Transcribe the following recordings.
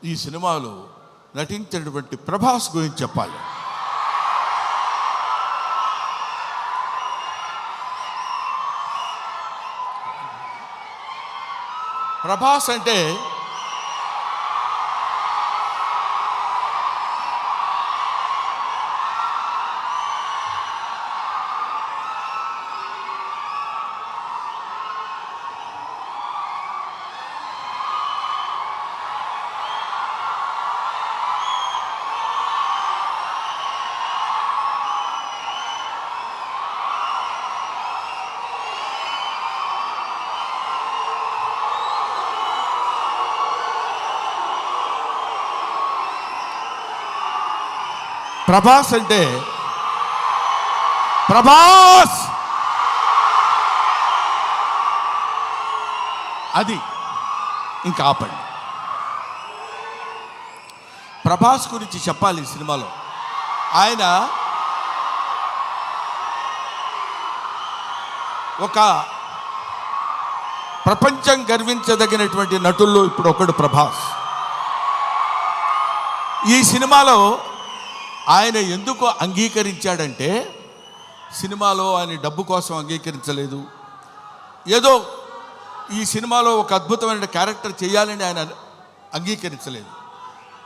ఈ సినిమాలో నటించినటువంటి ప్రభాస్ గురించి చెప్పాలి. ప్రభాస్ అంటే ప్రభాస్ అది ఇంకా ఆపండి. ప్రభాస్ గురించి చెప్పాలి. ఈ సినిమాలో ఆయన ఒక ప్రపంచం గర్వించదగినటువంటి నటుల్లో ఇప్పుడు ఒకడు ప్రభాస్. ఈ సినిమాలో ఆయన ఎందుకు అంగీకరించాడంటే, సినిమాలో ఆయన డబ్బు కోసం అంగీకరించలేదు. ఏదో ఈ సినిమాలో ఒక అద్భుతమైన క్యారెక్టర్ చేయాలని ఆయన అంగీకరించలేదు.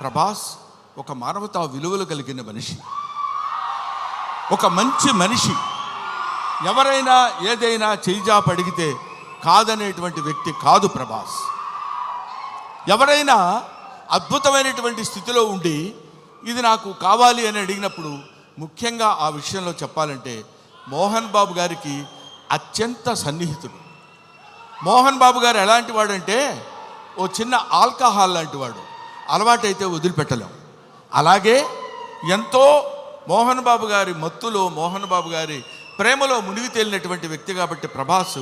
ప్రభాస్ ఒక మానవతా విలువలు కలిగిన మనిషి, ఒక మంచి మనిషి. ఎవరైనా ఏదైనా చేయిజాప అడిగితే కాదనేటువంటి వ్యక్తి కాదు ప్రభాస్. ఎవరైనా అద్భుతమైనటువంటి స్థితిలో ఉండి ఇది నాకు కావాలి అని అడిగినప్పుడు, ముఖ్యంగా ఆ విషయంలో చెప్పాలంటే మోహన్ బాబు గారికి అత్యంత సన్నిహితుడు. మోహన్ బాబు గారు ఎలాంటి వాడంటే, ఓ చిన్న ఆల్కహాల్ లాంటి వాడు, అలవాటైతే వదిలిపెట్టలేం. అలాగే ఎంతో మోహన్ బాబు గారి మత్తులో, మోహన్ బాబు గారి ప్రేమలో మునిగి తేలినటువంటి వ్యక్తి కాబట్టి ప్రభాస్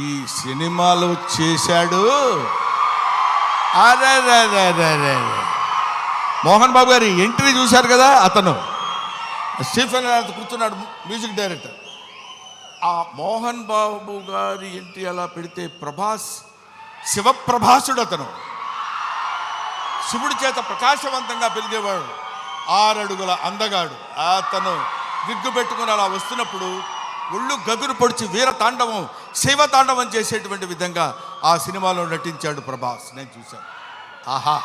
ఈ సినిమాలో చేశాడు. అరే మోహన్ బాబు గారి ఎంట్రీ చూశారు కదా, అతను స్టీఫెన్ కూర్చున్నాడు, మ్యూజిక్ డైరెక్టర్. ఆ మోహన్ బాబు గారి ఎంట్రీ అలా పెడితే ప్రభాస్ శివప్రభాసుడు. అతను శివుడి చేత ప్రకాశవంతంగా పెరిగేవాడు, 6 అడుగుల అందగాడు. అతను విగ్గు పెట్టుకుని అలా వస్తున్నప్పుడు ఒళ్ళు గగురు పొడిచి వీర తాండవం, శైవ తాండవం చేసేటువంటి విధంగా ఆ సినిమాలో నటించాడు ప్రభాస్. నేను చూశాను. ఆహా,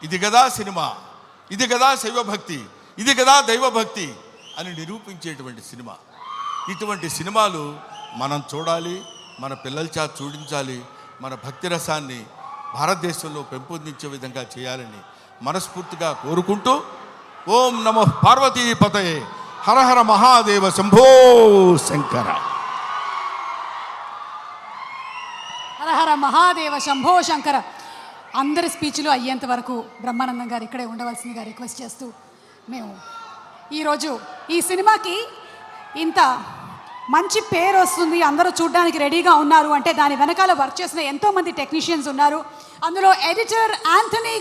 ఇది కదా సినిమా, ఇది కదా శైవభక్తి, ఇది కదా దైవభక్తి అని నిరూపించేటువంటి సినిమా. ఇటువంటి సినిమాలు మనం చూడాలి, మన పిల్లల చేత చూడించాలి. మన భక్తి రసాన్ని భారతదేశంలో పెంపొందించే విధంగా చేయాలని మనస్ఫూర్తిగా కోరుకుంటూ, ఓం నమో పార్వతీపతయే, హర హర మహాదేవ, శంభో శంకర. హర హర మహాదేవ, శంభో శంకర. అందరి స్పీచ్లు అయ్యేంత వరకు బ్రహ్మానందం గారు ఇక్కడే ఉండవలసిందిగా రిక్వెస్ట్ చేస్తూ, మేము ఈరోజు ఈ సినిమాకి ఇంత మంచి పేరు వస్తుంది, అందరూ చూడడానికి రెడీగా ఉన్నారు అంటే దాని వెనకాల వర్క్ చేసిన ఎంతోమంది టెక్నీషియన్స్ ఉన్నారు. అందులో ఎడిటర్ యాంథనీ